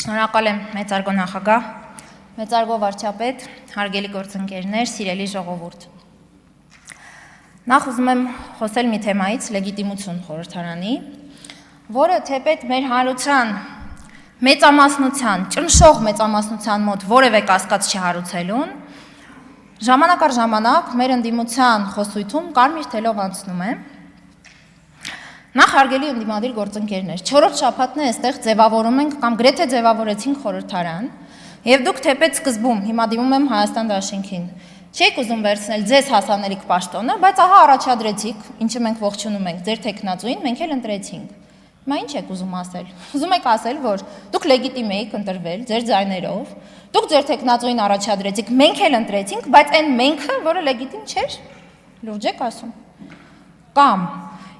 Շնորհակալ եմ մեծարգո նախագահ, մեծարգո վարչապետ, հարգելի գործընկերներ, սիրելի ժողովուրդ։ Նախ ուզում եմ խոսել մի թեմայից լեգիտիմություն խորհրդարանի, որը թեպետ մեր հանրության մեծամասնության, ճնշող մեծամասնության մոտ որևէ կասկած չհարուցելուն, ժամանակ առ ժամանակ մեր ընդդիմության խոսույթում կարմիր թելով անցնում է։ Նախ հարգելի ընդդիմադիր գործընկերներ, 4-րդ շաբաթն է այստեղ ձևավորում ենք կամ գրեթե ձևավորեցինք խորհրդարան, եւ դուք թեպետ սկզբում, հիմա դիմում եմ Հայաստան դաշինքին, չեք ուզում վերցնել ձեզ հասանելիք պաշտոնը, բայց ահա առաջադրեցիք, ինչը մենք ողջունում ենք, ձեր տեխնացուին մենք էլ ընտրեցինք։ Հիմա ինչ եք ուզում ասել։ Ուզում եք ասել, որ դուք լեգիտիմ եք ընտրվել ձեր ձայներով, դուք ձեր տեխնացուին առաջադրեցիք, մենք էլ ընտրեցինք, բայց այն menքը, որը լեգիտիմ չէր, լուրջ եք ասում։ Կամ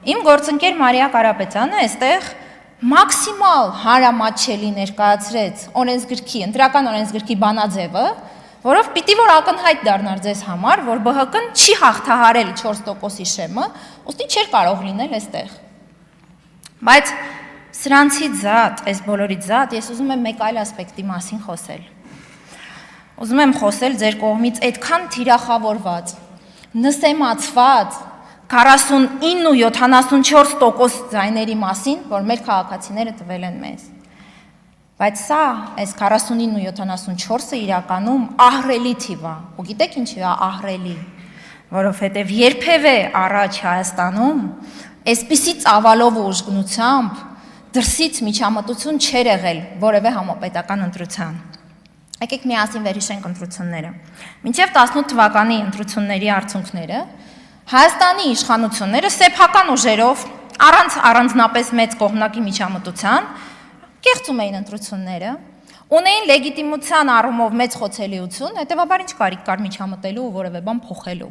իմ գործընկեր Մարիա Կարապետյանը այստեղ մաքսիմալ հարամատչելի ներկայացրեց օրենսգրքի, ընտրական օրենսգրքի բանաձևը, որով պիտի որ ակնհայտ դառնար ձեզ համար, որ ԲՀԿ-ն չի հաղթահարել 4%-ի շեմը, ուստի չէր կարող լինել այստեղ։ Բայց սրանցի զատ, այս բոլորից զատ, ես ուզում եմ մեկ այլ ասպեկտի մասին խոսել։ Ուզում եմ խոսել ձեր կողմից այդքան թիրախավորված, նսեմացված 49 ու 74% ձայների մասին, որ մեր քաղաքացիները տվել են մեզ։ Բայց սա, այս 49 ու 74-ը իրականում ահռելի թիվ է, ու գիտեք ինչի է ահռելի, որովհետև երբևէ առաջ Հայաստանում այսպիսի ծավալով ու ուժգնությամբ դրսից միջամտություն չէր եղել որևէ համապետական ընտրության։ Եկեք միասին վերհիշենք ընտրությունները։ Մինչև 18 թվականի ընտրությունների արդյունքները Հայաստանի իշխանությունները սեփական ուժերով, առանց առանձնապես մեծ կողմնակի միջամտության, կեղծում էին ընտրությունները, ունեին լեգիտիմության առումով մեծ խոցելիություն, հետևաբար ինչ կարիք կար միջամտելու ու որևէ բան փոխելու։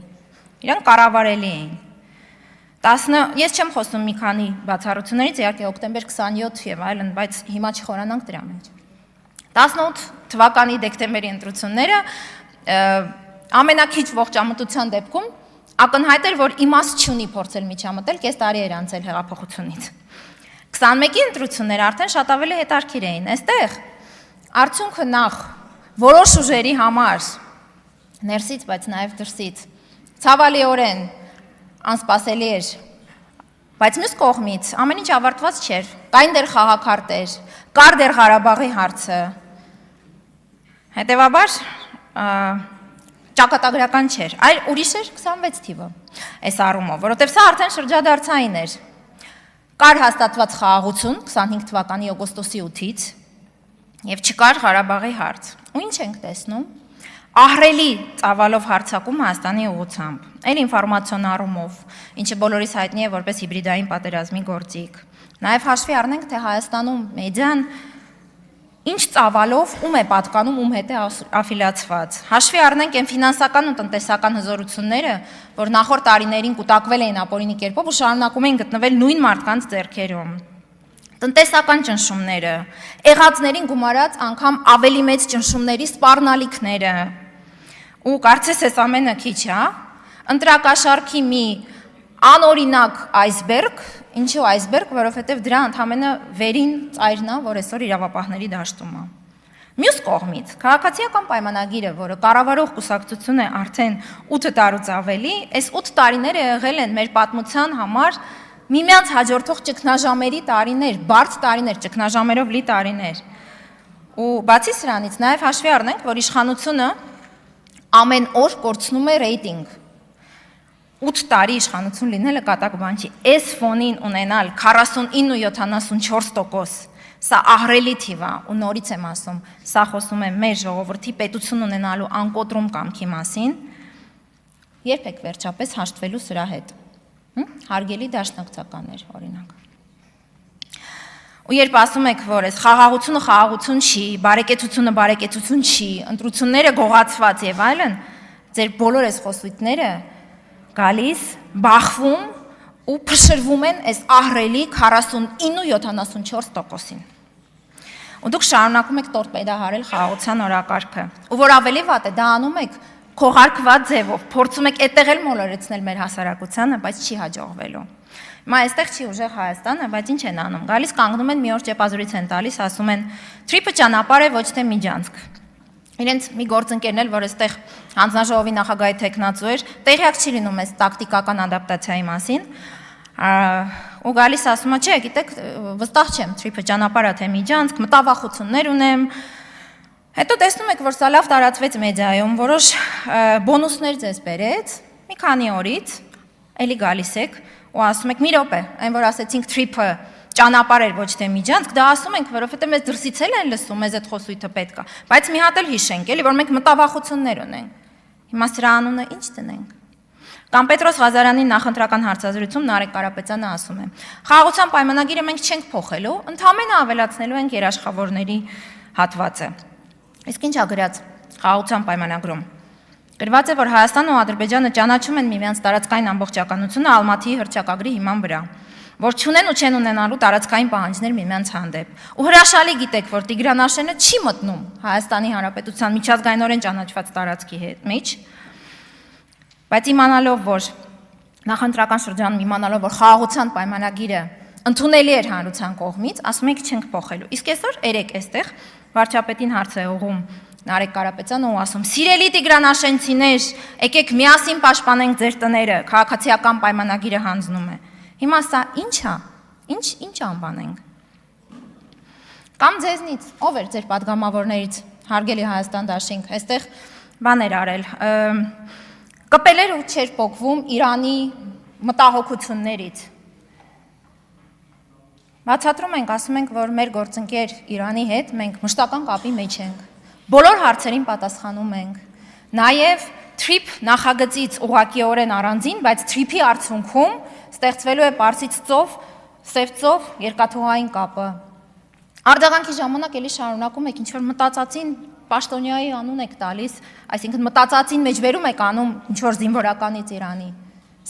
Իրանք կառավարելի էին։ Ես չեմ խոսում մի քանի բացառություններից, իհարկե հոկտեմբեր 27 եւ այլն, բայց հիմա չխորանանք դրա մեջ։ 18 թվականի դեկտեմբերի ընտրությունները ամենակիչ ողջամտության դեպքում ակնհայտ էր, որ իմաստ չունի փորձել միջամտել, կես տարի էր անցել հեղափոխությունից։ 21-ի ընտրությունները արդեն շատ ավելի հետաքրքիր էին։ Այստեղ արդյունքը նախ որոշ ուժերի համար ներսից, բայց նաև դրսից ցավալիորեն անսպասելի էր, բայց մյուս կողմից ամեն ինչ ավարտված չէր։ Կային դեռ խաղաքարտեր, կար դեռ Ղարաբաղի հարցը։ Հետևաբար ճակատագրական չէր, այլ ուրիշ էր 26 թիվը այս առումով, որովհետև սա արդեն շրջադարձային էր։ Կար հաստատված խաղաղություն 25 թվականի օգոստոսի 8-ից եւ չկար Ղարաբաղի հարց։ Ու ինչ ենք տեսնում։ Ահռելի ծավալով հարձակում Հայաստանի ուղղությամբ, այլ ինֆորմացիոն առումով, ինչը բոլորիս հայտնի է որպես հիբրիդային պատերազմի գործիք։ Նաեւ հաշվի առնենք, թե Հայաստանում մեդիան ինչ ծավալով ում է պատկանում, ում հետ է աֆիլիացված։ Հաշվի առնենք այն ֆինանսական ու տնտեսական հզորությունները, որ նախորդ տարիներին կուտակվել էին ապօրինի կերպով ու շարունակում էին գտնվել նույն մարդկանց ձեռքերում։ Տնտեսական ճնշումները, եղածներին գումարած անգամ ավելի մեծ ճնշումների սպառնալիքները։ Ու կարծես այս ամենը քիչ է, ընտրակաշառքի մի անօրինակ այսբերգ, ինչու այսբերգ, որովհետև դրա ընդհանրապես վերին ծայրն է, որ այսօր իրավապահների դաշտում է։ Մյուս կողմից, քաղաքացիական պայմանագիրը, որը կառավարող կուսակցություն է արդեն 8 տարուց ավելի, այս 8 տարիները եղել են մեր պատմության համար միմյանց հաջորդող ճգնաժամերի տարիներ, բարդ տարիներ, ճգնաժամերով լի տարիներ։ Ու բացի սրանից նաև հաշվի առնենք, որ իշխանությունը ամեն օր կորցնում է ռեյտինգ։ 8 տարի իշխանություն լինելը կատակ բան չի։ Այս ֆոնին ունենալ 49 ու 74%, սա ահռելի թիվ է, ու նորից եմ ասում, սա խոսում է մեր ժողովրդի պետություն ունենալու անկոտրում կամքի մասին, երբ եք վերջապես հաշտվելու սրա հետ։ Հարգելի դաշնակցականներ, օրինակ։ Ու երբ ասում եք, որ այս խաղաղությունը խաղաղություն չի, բարեկեցությունը բարեկեցություն չի, ընտրությունները գողացված եւ այլն, ձեր բոլոր այս խոսույթները գալիս, բախվում ու փշրվում են այս ահռելի 49 ու 74%-ին։ Ու դուք շարունակում եք տորպեդահարել խաղաղության օրակարգը։ Ու որ ավելի վատ է, դա անում եք քողարկված ձևով, փորձում եք այդտեղ էլ մոլորեցնել մեր հասարակությանը, բայց չի հաջողվելու։ Հիմա այստեղ չի ուժեղ Հայաստանը, բայց ինչ են անում։ Գալիս կանգնում են մի օր ճեպազորից են տալիս, ասում են թրիփը ճանապարհ է, ոչ թե միջանցք։ Իրենց մի գործընկերն էլ, որ այստեղ հանձնաժողովի նախագահի տեխնացու էր, տեղյակ չի լինում այս տակտիկական ադապտացիայի մասին։ Ու գալիս ասում է, չէ, գիտեք, վստահ չեմ, թրիփը ճանապարհ է թե միջանցք, մտավախություններ ունեմ։ Հետո տեսնում եք, որ սա լավ տարածվեց մեդիայում, որոշ բոնուսներ ձեզ բերեց, մի քանի օրից, էլի գալիս եք ու ասում եք՝ մի րոպե, այն որ ասեցինք թրիփը ճանապարհ էր ոչ թե միջանցք, դա ասում ենք, որովհետև մեզ դրսից էլ են լսում, մեզ այդ խոսույթը պետք է, բայց մի հատ էլ հիշենք, էլի, որ մենք մտավախություններ ունենք։ Հիմա սրա անունը ի՞նչ դնենք։ Կամ Պետրոս Ղազարյանի նախընտրական հարցազրույցում Նարեկ Կարապետյանը ասում է. «Խաղաղության պայմանագիրը մենք չենք փոխելու, ընդհանրապես ավելացնելու ենք երաշխավորների հատվածը»։ Իսկ ի՞նչ է գրած խաղաղության պայմանագրում։ Գրված է, որ Հայաստանն ու Ադրբեջանը ճանաչում են միմյանց տարածքային ամբողջականությունը Ալմատիի հռչակագրի հիման վրա, որ չունեն ու չեն ունենալու տարածքային պահանջներ միմյանց հանդեպ։ Ու հրաշալի գիտեք, որ Տիգրան Աշենը չի մտնում Հայաստանի Հանրապետության միջազգայինորեն ճանաչված տարածքի մեջ, բայց իմանալով, որ նախընտրական շրջանում իմանալով, որ խաղաղության պայմանագիրը ընդունելի էր հանրության կողմից, ասում եք չենք փոխելու։ Իսկ այսօր երեք այստեղ վարչապետին հարց է ուղղում Նարեկ Կարապետյանը ու ասում. «Սիրելի Տիգրան Աշենցիներ, եկեք միասին պաշտպանենք ձեր տները, քաղաքացիական պայմանագիրը հանձնում է»։ Հիմա սա ի՞նչ է։ Ինչ անվանենք։ Կամ ձեզնից, ով էր ձեր падգամավորներից, հարգելի Հայաստան դաշինք, այստեղ բաներ արել, կպել էր ու չէր պոկվում Իրանի մտահոգություններից։ Բացատրում ենք, ասում ենք, որ մեր գործընկեր Իրանի հետ մենք մշտական կապի մեջ ենք, բոլոր հարցերին պատասխանում ենք, նաև թրիփ նախագծից ուղղակիորեն առանձին, բայց թրիփի արդյունքում ստեղծվելու է Պարսից ծով, Սև ծով երկաթուղային կապը։ Արձագանքի ժամանակ էլի շարունակում եք ինչ-որ մտածածին պաշտոնյայի անուն եք տալիս, այսինքն մտածածին մեջ վերում եք անում ինչ-որ զինվորականից Իրանի։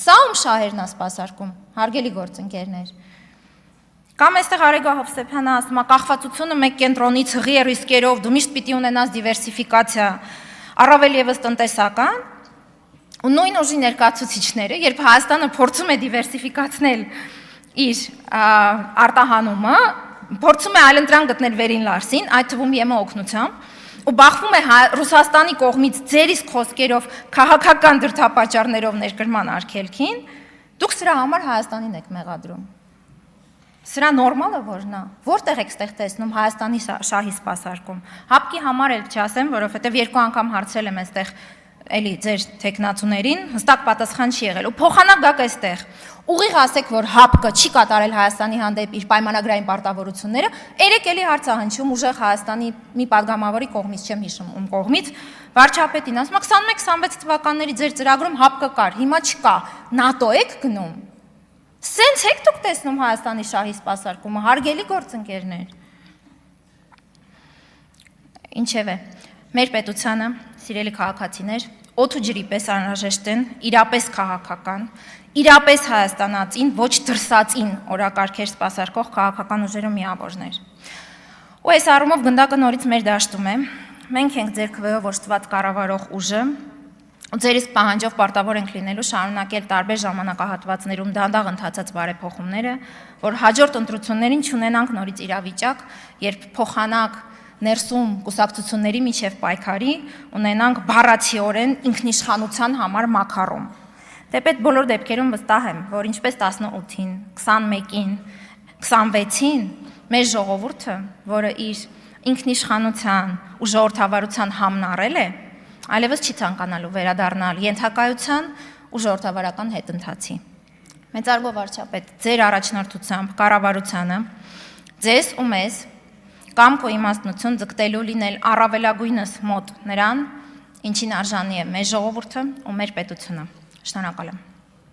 Սա ում շահերն է սպասարկում, հարգելի գործընկերներ։ Կամ այստեղ Արեգա Հովսեփյանը ասում է կախվածությունը մեկ կենտրոնից հղի է ռիսկերով, դու միշտ պիտի ունենաս դիվերսիֆիկացիա, առավել եւս տնտեսական, ու նույն ուժի ներկայացուցիչները, երբ Հայաստանը փորձում է դիվերսիֆիկացնել իր արտահանումը, փորձում է այլընտրանք գտնել Վերին Լարսին, այդ թվում ԵՄ օգնությամբ, ու բախվում է Ռուսաստանի կողմից ձեր իսկ խոսքերով քաղաքական դրդապատճառներով ներկրման արգելքին, դուք սրա համար Հայաստանին եք մեղադրում։ Սրա նորմալ է որն է։ Որտեղ եք ստեղ տեսնում Հայաստանի շահի սպասարկում։ Հապկի համար էլ չասեմ, որովհետև երկու անգամ հարցրել եմ այստեղ էլի ձեր տեխնացուներին, հստակ պատասխան չի եղել։ Ու փոխանակ գաք այստեղ։ Ուղիղ ասեք, որ ՀԱՊԿ չի կատարել Հայաստանի հանդեպ իր պայմանագրային պարտավորությունները, երեք էլի հարց է հնչում ուժեղ Հայաստանի մի падգամավորի կողմից, չեմ հիշում ում կողմից, վարչապետին ասում է 21-26 թվականների ձեր ծրագրում ՀԱՊԿ կար, հիմա չկա, ՆԱՏՕ եք գնում։ Սենց եք դուք տեսնում Հայաստանի շահի սպասարկումը, հարգելի գործընկերներ։ Ինչևէ, մեր պետությանը, սիրելի քաղաքացիներ, օդ ու ջրի պես անհրաժեշտ են իրապես քաղաքական, իրապես հայաստանացին, ոչ դրսածին օրակարգեր սպասարկող քաղաքական ուժերը միավորներ։ Ու այս առումով գնդակը նորից մեր դաշտում է, մենք ենք ձեր քվեով օժտված կառավարող ուժը, ու ձեր իսկ պահանջով պարտավոր ենք լինելու շարունակել տարբեր ժամանակահատվածներում դանդաղ ընթացած բարեփոխումները, որ հաջորդ ընտրություններին չունենանք նորից իրավիճակ, երբ փոխանակ ներսում կուսակցությունների միջև պայքարի ունենանք բառացիորեն ինքնիշխանության համար մակարում։ Թեպետ բոլոր դեպքերում վստահ եմ, որ ինչպես 18-ին, 21-ին, 26-ին մեր ժողովուրդը, որը իր ինքնիշխանության ու ժողովրդավարության համն առել է, այլևս չի ցանկանալու վերադառնալ ենթակայության ու ժողովրդավարական հետընթացի։ Մեծարգո վարչապետ, ձեր առաջնորդությամբ կառավարությանը, ձեզ ու մեզ կամք ու իմաստնություն ձգտելու լինել առավելագույնս մոտ նրան, ինչին արժանի է մեր ժողովուրդը ու մեր պետությունը։ Շնորհակալ եմ։